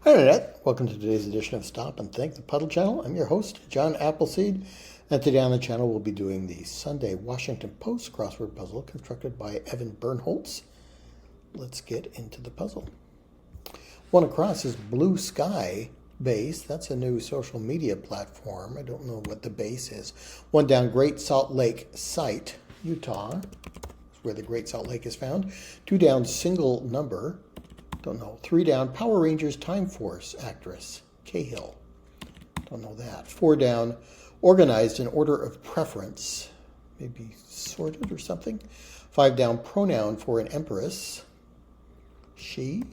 Hi Internet, welcome to today's edition of Stop and Think, the Puddle Channel. I'm your host, John Appleseed, and today on the channel we'll be doing the Sunday Washington Post crossword puzzle constructed by Evan Birnholz. Let's get into the puzzle. One across is Blue Sky Base. That's a new social media platform. I don't know what the base is. One down, Great Salt Lake Site, Utah, where the Great Salt Lake is found. Two down, single number. Don't know. Three down, Power Rangers Time Force actress, Cahill. Don't know that. Four down, organized in order of preference, maybe sorted or something. Five down, pronoun for an empress, she.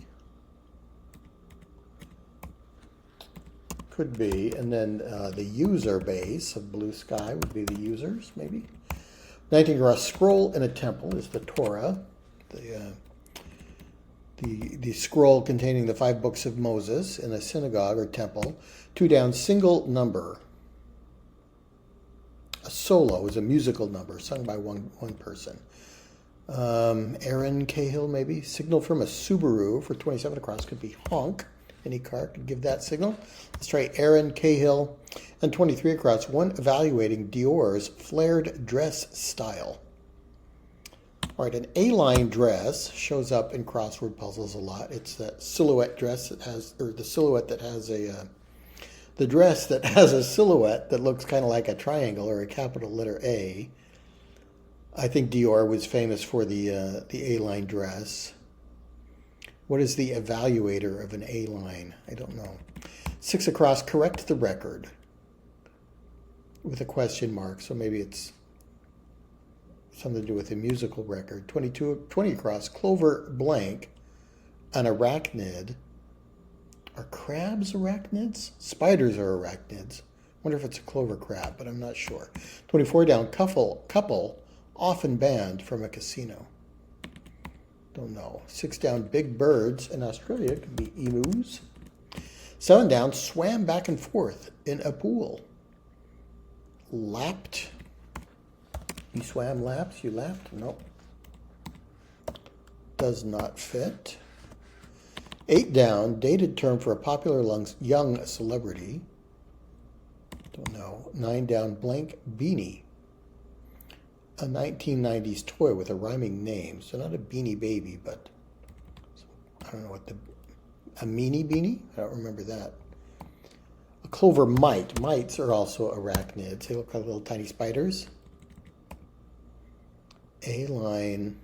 Could be. And then the user base of Blue Sky would be the users, maybe. 19 across, scroll in a temple is the Torah. The scroll containing the 5 books of Moses in a synagogue or temple. Two down, single number. A solo is a musical number sung by one person. Aaron Cahill, maybe. Signal from a Subaru for 27 across could be honk. Any car could give that signal. Let's try Aaron Cahill. And 23 across, one evaluating Dior's flared dress style. All right, an A-line dress shows up in crossword puzzles a lot. It's that silhouette dress that has, or the silhouette that has the dress that has a silhouette that looks kind of like a triangle or a capital letter A. I think Dior was famous for the A-line dress. What is the evaluator of an A-line? I don't know. 6 across, correct the record with a question mark, so maybe it's something to do with a musical record. 20 across, clover blank, an arachnid. Are crabs arachnids? Spiders are arachnids. Wonder if it's a clover crab, but I'm not sure. 24 down, couple often banned from a casino. Don't know. 6 down, big birds in Australia. Could be emus. 7 down, swam back and forth in a pool. Lapped. You swam laps, you lapped? Nope. Does not fit. 8 down, dated term for a popular young celebrity. Don't know. 9 down, blank beanie. A 1990s toy with a rhyming name. So not a beanie baby, but I don't know what a meanie beanie? I don't remember that. A clover mite. Mites are also arachnids. They look like little tiny spiders. A-line,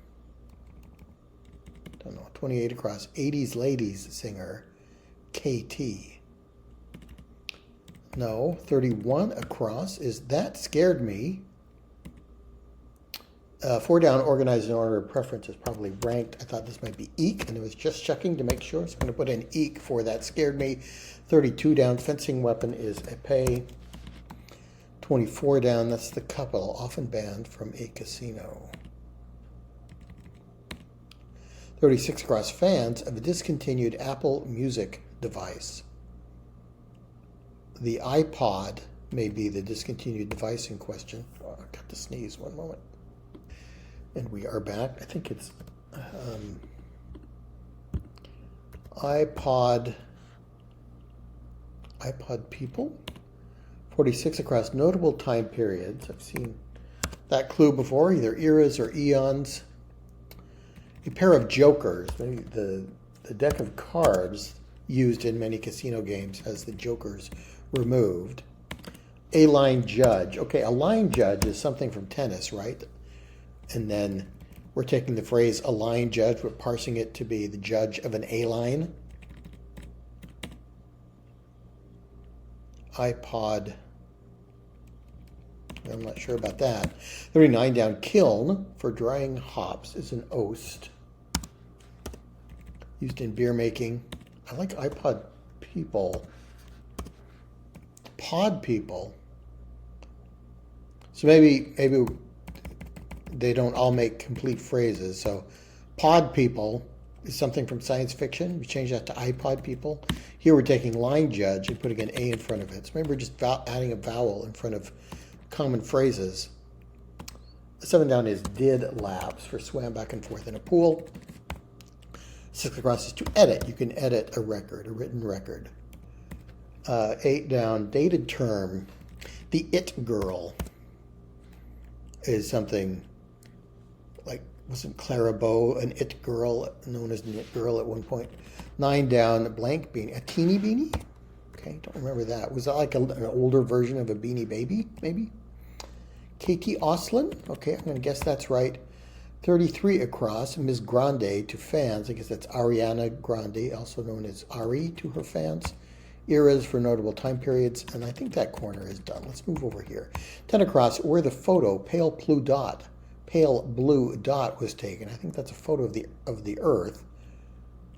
don't know, 28 across, 80s ladies singer, KT. No, 31 across is That Scared Me. 4 down, organized in order of preference is probably ranked. I thought this might be eek, and it was just checking to make sure. So I'm going to put in eek for That Scared Me. 32 down, fencing weapon is epee. 24 down, that's the couple, often banned from a casino. 36 across, fans of a discontinued Apple Music device. The iPod may be the discontinued device in question. Oh, I got to sneeze, one moment. And we are back. I think it's iPod people. 46 across, notable time periods. I've seen that clue before, either eras or eons. A pair of jokers, maybe the deck of cards used in many casino games has the jokers removed. A line judge. Okay, a line judge is something from tennis, right? And then we're taking the phrase a line judge, but parsing it to be the judge of an A-line. iPod. I'm not sure about that. 39 down, kiln for drying hops is an oast. Used in beer making. I like iPod people. Pod people. So maybe they don't all make complete phrases. So pod people is something from science fiction. We change that to iPod people. Here we're taking line judge and putting an A in front of it. So maybe we're just adding a vowel in front of common phrases. 7 down is did laps for swam back and forth in a pool. 6 across is to edit. You can edit a record, a written record. 8 down, dated term. The it girl is something like, wasn't Clara Bow an it girl, known as an it girl at one point? 9 down, blank beanie. A teeny beanie? Okay, don't remember that. Was that like an older version of a Beanie Baby, maybe? Katie Oslin? Okay, I'm going to guess that's right. 33 across, Ms. Grande to fans. I guess that's Ariana Grande, also known as Ari to her fans. Eras for notable time periods, and I think that corner is done. Let's move over here. 10 across, where the photo, pale blue dot was taken. I think that's a photo of the Earth.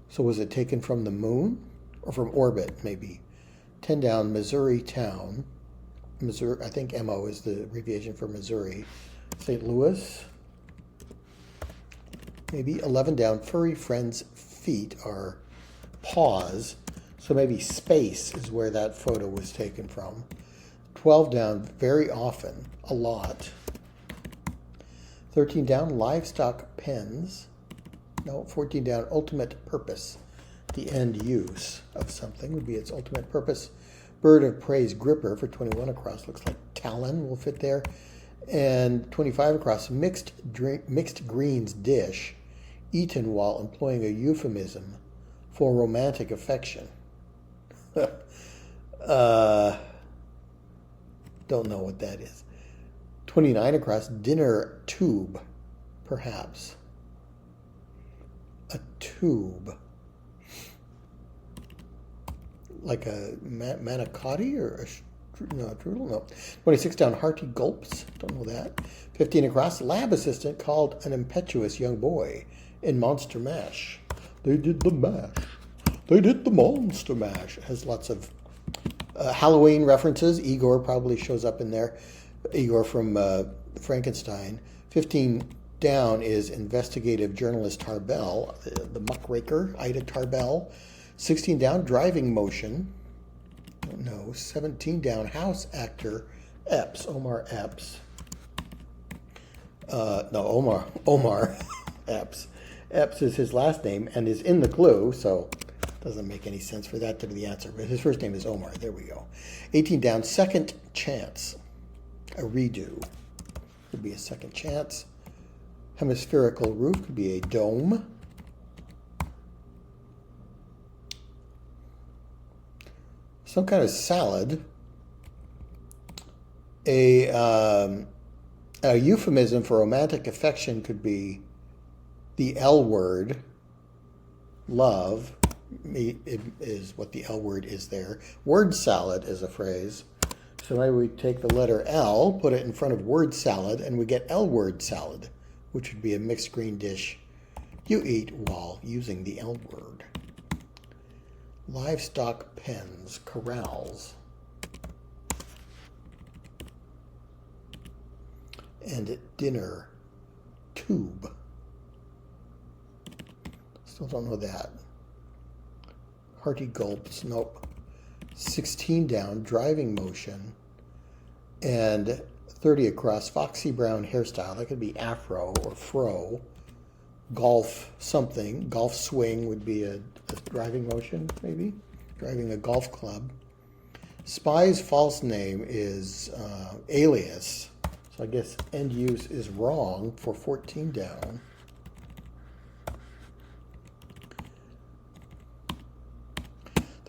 So was it taken from the moon or from orbit, maybe? 10 down, Missouri town. Missouri, I think MO is the abbreviation for Missouri. St. Louis. Maybe 11 down, furry friend's feet are paws. So maybe space is where that photo was taken from. 12 down, very often, a lot. 13 down, livestock pens. No, 14 down, ultimate purpose. The end use of something would be its ultimate purpose. Bird of prey's gripper for 21 across. Looks like talon will fit there. And 25 across, mixed greens dish, eaten while employing a euphemism for romantic affection. Don't know what that is. 29 across, dinner tube, perhaps. A tube. Like a manicotti or a strudel? No. 26 down, hearty gulps. Don't know that. 15 across, lab assistant called an impetuous young boy in Monster Mash. They did the mash. They did the Monster Mash. It has lots of Halloween references. Igor probably shows up in there. Igor from Frankenstein. 15 down is investigative journalist Tarbell, the muckraker, Ida Tarbell. 16 down, driving motion. Don't know. 17 down, house actor Epps, Omar Epps. Omar Epps. Epps is his last name and is in the clue, so it doesn't make any sense for that to be the answer. But his first name is Omar. There we go. 18 down, second chance. A redo would be a second chance. Hemispherical roof could be a dome. Some kind of salad. A euphemism for romantic affection could be the L word. Love is what the L word is there. Word salad is a phrase. So maybe we take the letter L, put it in front of word salad, and we get L word salad, which would be a mixed green dish you eat while using the L word. Livestock pens, corrals. And dinner tube. Still don't know that. Hearty gulps, nope. 16 down, driving motion. And 30 across, foxy brown hairstyle. That could be afro or fro. Golf something. Golf swing would be a driving motion, maybe. Driving a golf club. Spy's false name is alias. So I guess end use is wrong for 14 down.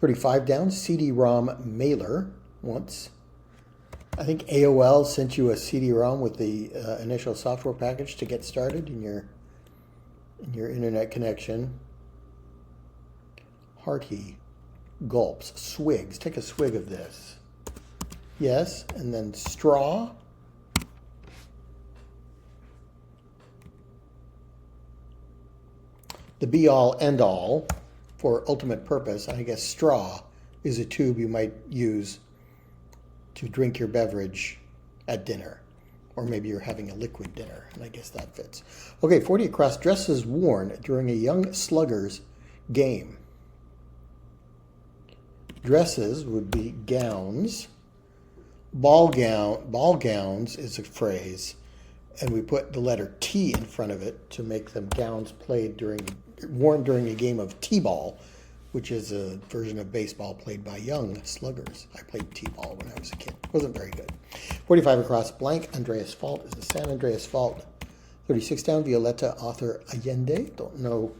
$35 down, CD-ROM mailer once. I think AOL sent you a CD-ROM with the initial software package to get started in your internet connection. Hearty gulps, swigs. Take a swig of this. Yes, and then straw. The be-all, end-all for ultimate purpose. I guess straw is a tube you might use to drink your beverage at dinner. Or maybe you're having a liquid dinner, and I guess that fits. Okay, 40 across, dresses worn during a young slugger's game. Dresses would be gowns. Ball gowns is a phrase, and we put the letter T in front of it to make them gowns played during worn during a game of T-ball, which is a version of baseball played by young sluggers. I played T-ball when I was a kid. Wasn't very good. 45 across, blank. Andreas Fault is the San Andreas Fault. 36 down, Violeta author Allende. Don't know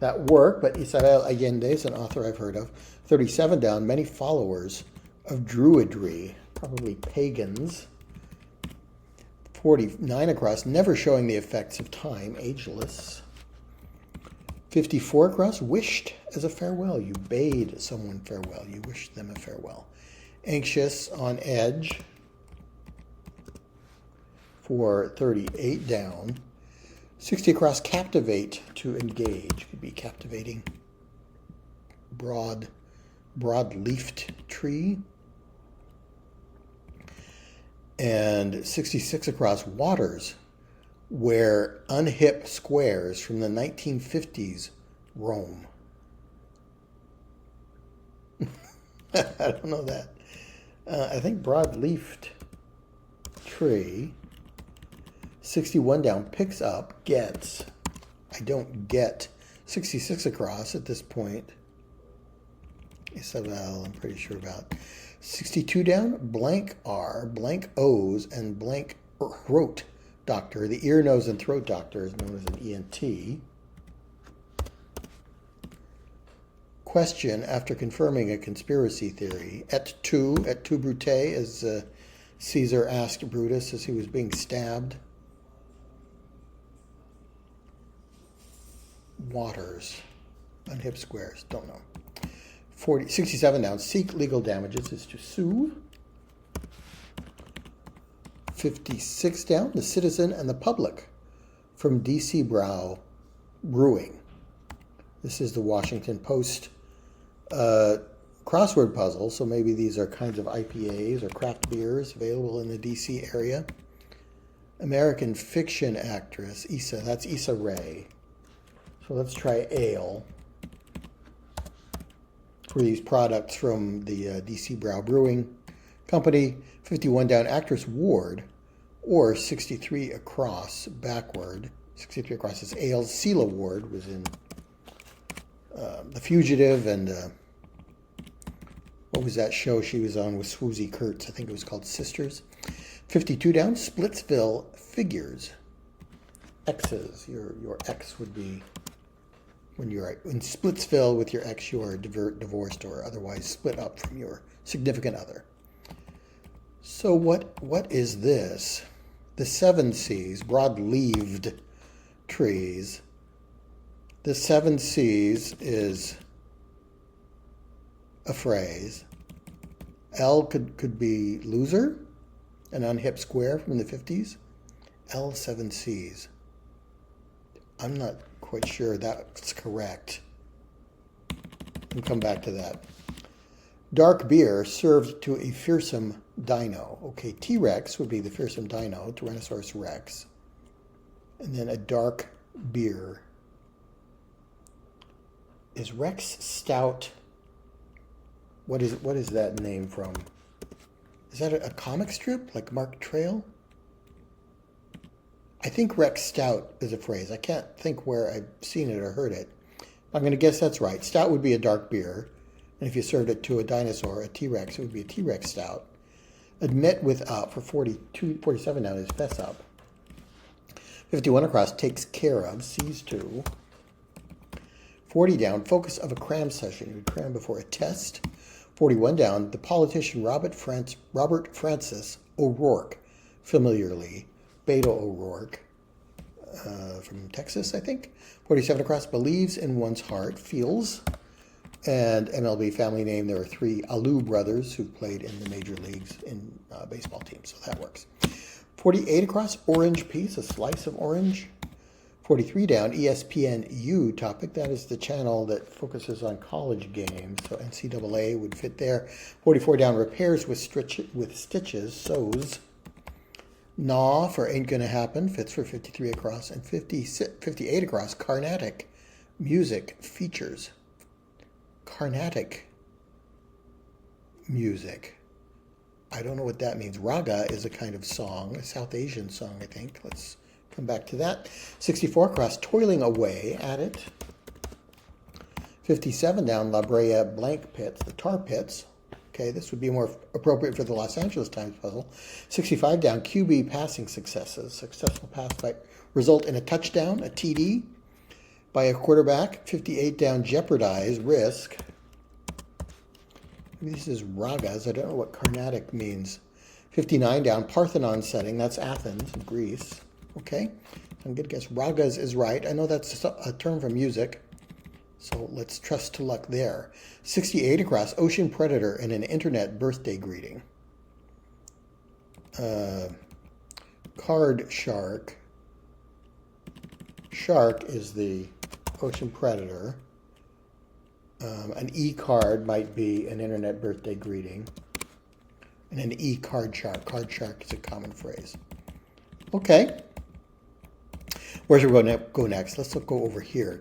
that work, but Isabel Allende is an author I've heard of. 37 down, many followers of Druidry, probably pagans. 49 across, never showing the effects of time, ageless. 54 across, wished as a farewell. You bade someone farewell. You wished them a farewell. Anxious, on edge. For 38 down. 60 across, captivate, to engage. Could be captivating. Broad-leafed tree. And 66 across, waters, where unhip squares from the 1950s roam. I don't know that. I think broad-leafed tree. 61 down, picks up, gets. I don't get. 66 across at this point. Isabel, I'm pretty sure about. 62 down, blank R, blank O's, and blank throat doctor. The ear, nose, and throat doctor is known as an ENT. Question after confirming a conspiracy theory. Et tu Brute, as Caesar asked Brutus as he was being stabbed. Waters, unhip squares, don't know. 67 down, seek legal damages is to sue. 56 down, the citizen and the public from DC Brewing. This is the Washington Post crossword puzzle, so maybe these are kinds of IPAs or craft beers available in the DC area. American fiction actress, Issa, that's Issa Rae. So let's try ale. For these products from the DC Brewing Company. 51 down, actress Ward, or 63 across, backward. 63 across is ale. Celia Ward was in The Fugitive, and what was that show she was on with Swoozie Kurtz? I think it was called Sisters. 52 down, Splitsville figures. Exes. Your ex would be... When you're in Splitsville with your ex, you are divorced or otherwise split up from your significant other. So what is this? The 7 C's, broad-leaved trees. The 7 C's is a phrase. L could be loser, an unhip square from the 50s. L 7 C's. I'm not quite sure that's correct. We'll come back to that. Dark beer served to a fearsome dino. Okay, T-Rex would be the fearsome dino, Tyrannosaurus Rex. And then a dark beer. Is Rex Stout... What is that name from? Is that a comic strip, like Mark Trail? I think Rex Stout is a phrase. I can't think where I've seen it or heard it. I'm going to guess that's right. Stout would be a dark beer. And if you served it to a dinosaur, a T-Rex, it would be a T-Rex Stout. Admit with up for 47 now is fess up. 51 across, takes care of, sees to. 40 down, focus of a cram session. You would cram before a test. 41 down, the politician Robert Francis O'Rourke, familiarly. Beto O'Rourke, from Texas, I think. 47 across, believes in one's heart, feels. And MLB family name, there are 3 Alou brothers who played in the major leagues in baseball teams, so that works. 48 across, orange piece, a slice of orange. 43 down, ESPNU topic. That is the channel that focuses on college games, so NCAA would fit there. 44 down, repairs with stitches, sews. Gnaw for ain't gonna happen, fits for 53 across, and 58 across, Carnatic music features. Carnatic music. I don't know what that means. Raga is a kind of song, a South Asian song, I think. Let's come back to that. 64 across, toiling away at it. 57 down, La Brea blank pits, the tar pits. Okay, this would be more appropriate for the Los Angeles Times puzzle. 65 down, QB passing successes. Successful pass might result in a touchdown, a TD by a quarterback. 58 down, jeopardize, risk. Maybe this is ragas. I don't know what Carnatic means. 59 down, Parthenon setting. That's Athens, Greece. Okay, I'm going to guess ragas is right. I know that's a term for music, so let's trust to luck there. 68 across, ocean predator and an internet birthday greeting. Card shark. Shark is the ocean predator. An e-card might be an internet birthday greeting. And an e-card shark. Card shark is a common phrase. Okay. Where should we go next? Let's go over here.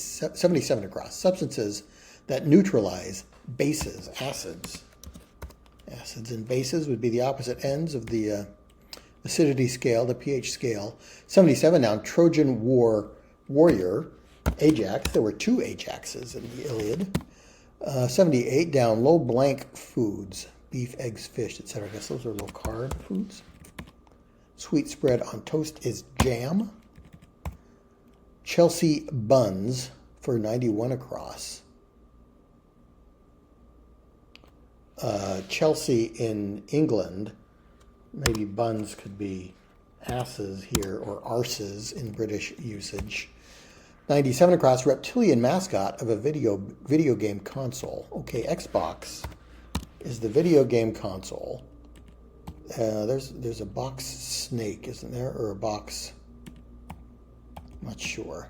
77 across. Substances that neutralize bases, acids. Acids and bases would be the opposite ends of the acidity scale, the pH scale. 77 down, Trojan warrior, Ajax. There were 2 Ajaxes in the Iliad. 78 down, low blank foods, beef, eggs, fish, etc. I guess those are low carb foods. Sweet spread on toast is jam. Chelsea buns for 91 across. Chelsea in England, maybe buns could be asses here or arses in British usage. 97 across, reptilian mascot of a video game console. Okay, Xbox is the video game console. There's a box snake, isn't there? Or a box, not sure.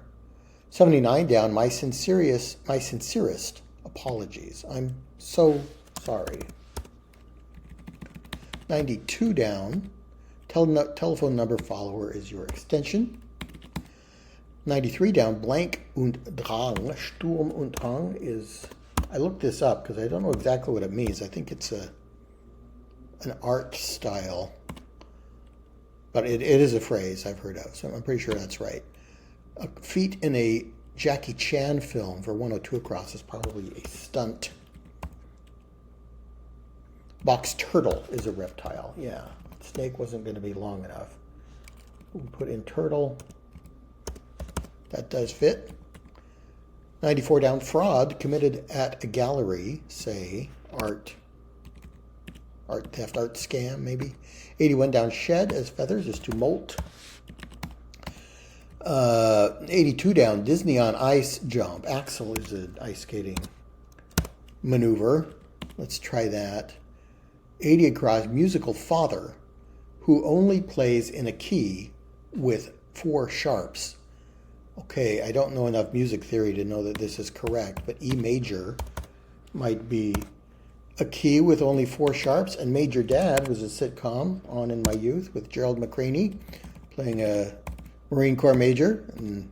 79 down, my sincerest apologies. I'm so sorry. 92 down, telephone number follower is your extension. 93 down, blank und Drang, Sturm und Drang is, I looked this up because I don't know exactly what it means. I think it's an art style, but it is a phrase I've heard of, so I'm pretty sure that's right. A feat in a Jackie Chan film for 102 across is probably a stunt. Box turtle is a reptile. Yeah, snake wasn't going to be long enough. We'll put in turtle. That does fit. 94 down, fraud committed at a gallery, say art theft, art scam, maybe. 81 down, shed as feathers is to molt. 82 down, Disney on ice jump. Axel is an ice skating maneuver. Let's try that. 80 across, musical father, who only plays in a key with 4 sharps. Okay, I don't know enough music theory to know that this is correct, but E major might be a key with only 4 sharps, and Major Dad was a sitcom on in my youth with Gerald McCraney playing a Marine Corps major, and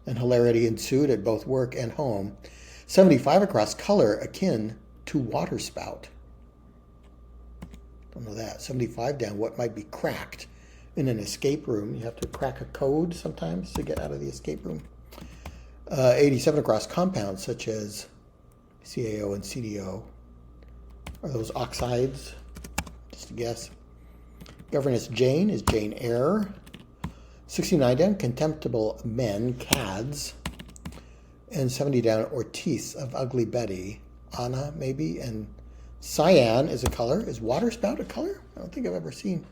hilarity ensued at both work and home. 75 across, color akin to waterspout. Don't know that. 75 down, what might be cracked in an escape room. You have to crack a code sometimes to get out of the escape room. 87 across, compounds such as CaO and CDO. Are those oxides? Just a guess. Governess Jane is Jane Eyre. 69 down, contemptible men, cads. And 70 down, Ortiz of Ugly Betty. Anna, maybe. And cyan is a color. Is waterspout a color? I don't think I've ever seen.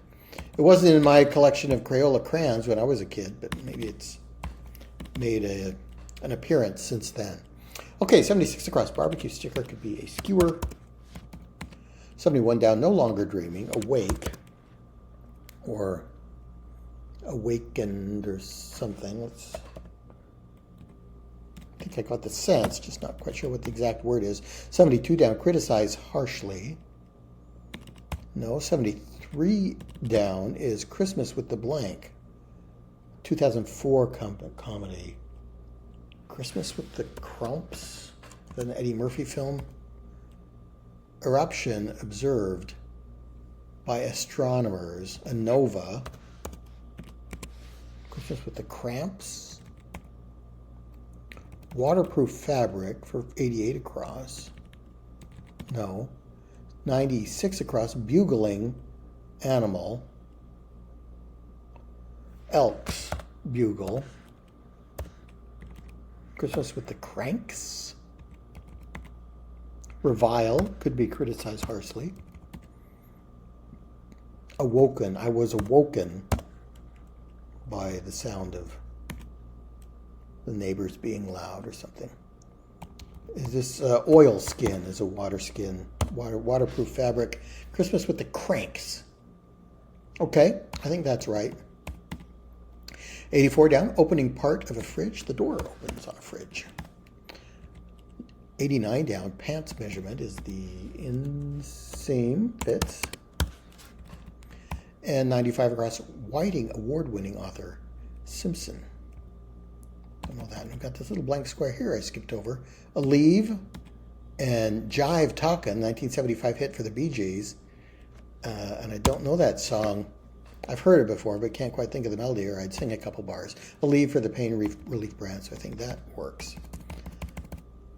It wasn't in my collection of Crayola crayons when I was a kid, but maybe it's made an appearance since then. Okay, 76 across, barbecue sticker could be a skewer. 71 down, no longer dreaming, awake, or awakened or something. I think I got the sense, just not quite sure what the exact word is. 72 down, criticize harshly. No. 73 down is Christmas with the blank. 2004 comedy. Christmas with the Crumps, an Eddie Murphy film. Eruption observed by astronomers, a nova. Christmas with the Cramps. Waterproof fabric for 88 across. No. 96 across. Bugling animal. Elks bugle. Christmas with the Cranks. Revile could be criticized harshly. Awoken. I was awoken by the sound of the neighbors being loud or something. Is this oil skin is a waterproof fabric. Christmas with the Cranks. Okay, I think that's right. 84 down, opening part of a fridge. The door opens on a fridge. 89 down, pants measurement is the inseam fits. And 95 across, Whiting award-winning author Simpson. Don't know that. And we've got this little blank square here I skipped over. Aleve and Jive Talkin', 1975 hit for the Bee Gees. And I don't know that song. I've heard it before, but can't quite think of the melody, or I'd sing a couple bars. Aleve for the pain relief brand, so I think that works.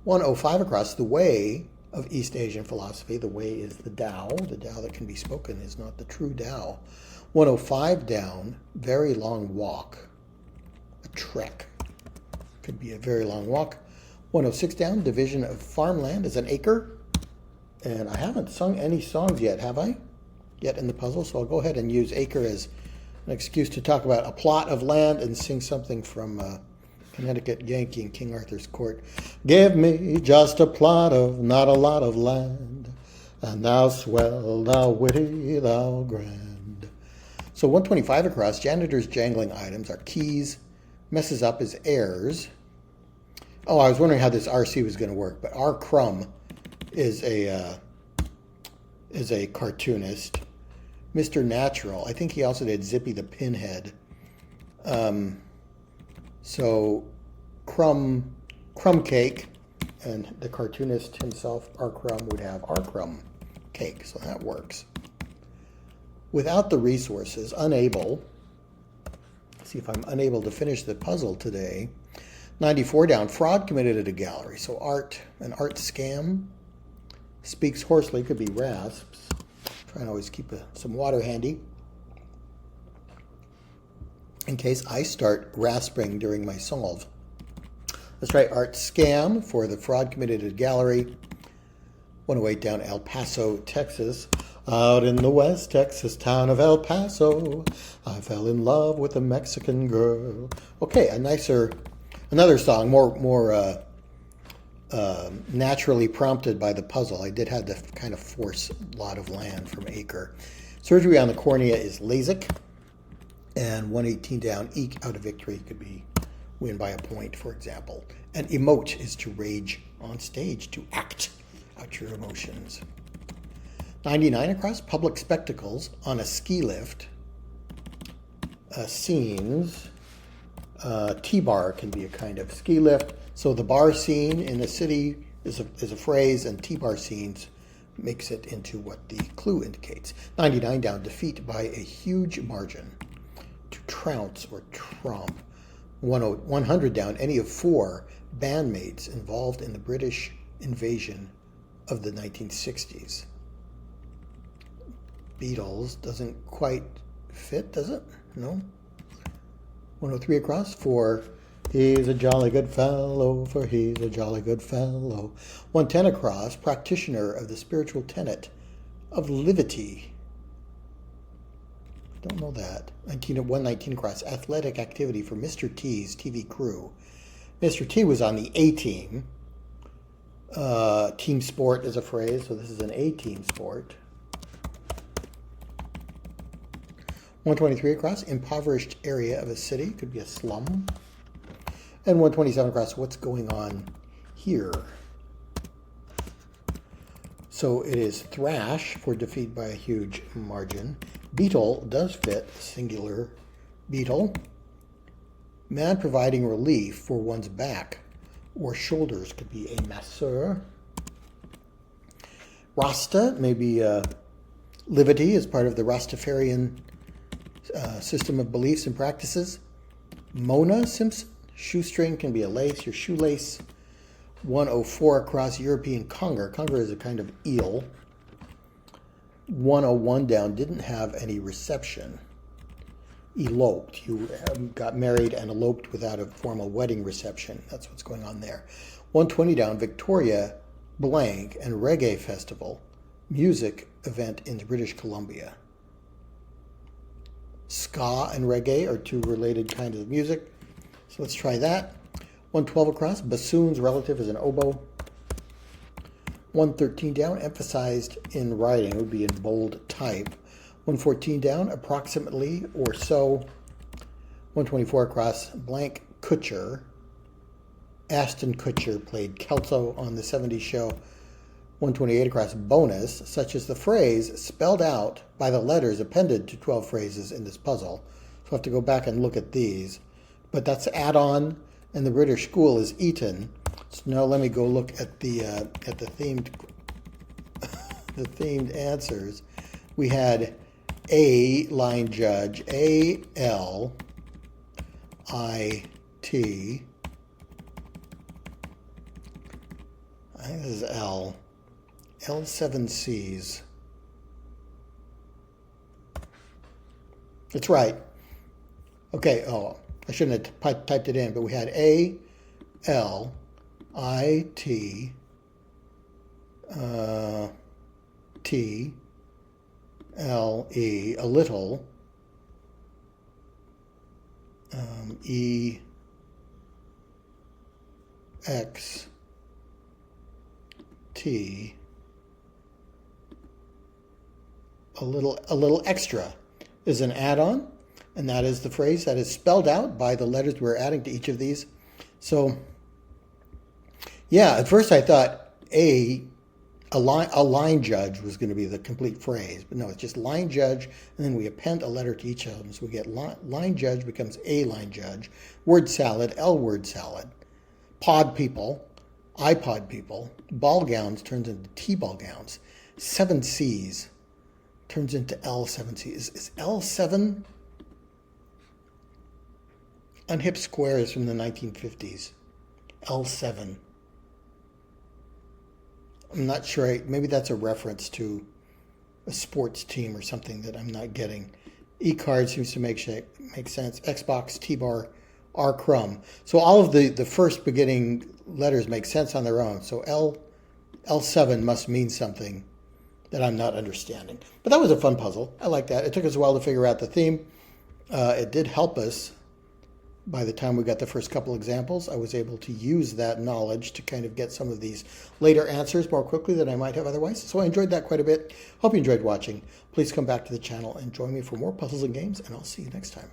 105 across, The Way of East Asian Philosophy. The way is the Tao. The Tao that can be spoken is not the true Tao. 105 down, Very Long Walk. A trek. Could be a very long walk. 106 down, Division of Farmland is an acre. And I haven't sung any songs yet, have I? Yet in the puzzle, so I'll go ahead and use acre as an excuse to talk about a plot of land and sing something from Connecticut Yankee in King Arthur's court. Give me just a plot of not a lot of land, and thou swell, thou witty, thou grand. So 125 across, janitor's jangling items are keys, messes up his heirs. Oh, I was wondering how this RC was going to work, but R. Crumb is a cartoonist. Mr. Natural, I think he also did Zippy the Pinhead. So Crumb Cake, and the cartoonist himself, R. Crumb, would have R. Crumb Cake, so that works. Without the resources, unable, see if I'm unable to finish the puzzle today. 94 down, fraud committed at a gallery. So an art scam. Speaks hoarsely, could be rasps. Try and always keep some water handy in case I start rasping during my solve. Let's try art scam for the fraud committed at a gallery. 108 down, El Paso, Texas. Out in the West Texas town of El Paso, I fell in love with a Mexican girl. Okay, another song, more naturally prompted by the puzzle. I did have to kind of force a lot of land from acre. Surgery on the cornea is LASIK. And 118 down, eke out a victory could be win by a point, for example. And emote is to rage on stage, to act out your emotions. 99 across, public spectacles on a ski lift. Scenes. T-bar can be a kind of ski lift. So the bar scene in a city is a phrase, and T-bar scenes makes it into what the clue indicates. 99 down, defeat by a huge margin. To trounce or tromp. 100 down, any of four bandmates involved in the British invasion of the 1960s. Beatles doesn't quite fit, does it? No. 103 across for he's a jolly good fellow, for he's a jolly good fellow. 110 across, practitioner of the spiritual tenet of livity. Don't know that. 119 across, athletic activity for Mr. T's TV crew. Mr. T was on the A-team. Team sport is a phrase, so this is an A-team sport. 123 across, impoverished area of a city. Could be a slum. And 127 across, what's going on here? So it is thrash for defeat by a huge margin. Beetle does fit, singular beetle. Man providing relief for one's back or shoulders could be a masseur. Rasta, maybe livity is part of the Rastafarian system of beliefs and practices. Mona Simpson, Shoestring can be a lace, your shoelace. 104 across, European conger. Conger is a kind of eel. 101 down, didn't have any reception. Eloped. You got married and eloped without a formal wedding reception. That's what's going on there. 120 down, Victoria blank and reggae festival. Music event in British Columbia. Ska and reggae are two related kinds of music. So let's try that. 112 across, bassoon's relative is an oboe. 113 down, emphasized in writing, would be in bold type. 114 down, approximately or so. 124 across, blank Kutcher. Ashton Kutcher played Kelso on the 70s show. 128 across, bonus, such as the phrase spelled out by the letters appended to 12 phrases in this puzzle. So I have to go back and look at these. But that's add-on, and the British school is Eton. So now let me go look at the themed the themed answers. We had A, line judge, A, L, I, T. I think this is L. L7Cs. That's right. Okay, oh, I shouldn't have typed it in, but we had A, L, I, T, T, L, E, a little, E, X, T, a little extra is an add-on, and that is the phrase that is spelled out by the letters we're adding to each of these. So, yeah, at first I thought a line judge was going to be the complete phrase, but no, it's just line judge, and then we append a letter to each of them. So we get line judge becomes a line judge, word salad, L word salad, pod people, iPod people, ball gowns turns into T-ball gowns, 7 C's turns into L7C. Is L7 unhip squares from the 1950s? L7. I'm not sure. Maybe that's a reference to a sports team or something that I'm not getting. E-card seems to make sense. Xbox, T-bar, R-crumb. So all of the first beginning letters make sense on their own. So L7 must mean something that I'm not understanding. But that was a fun puzzle. I like that. It took us a while to figure out the theme. It did help us. By the time we got the first couple examples, I was able to use that knowledge to kind of get some of these later answers more quickly than I might have otherwise. So I enjoyed that quite a bit. Hope you enjoyed watching. Please come back to the channel and join me for more puzzles and games, and I'll see you next time.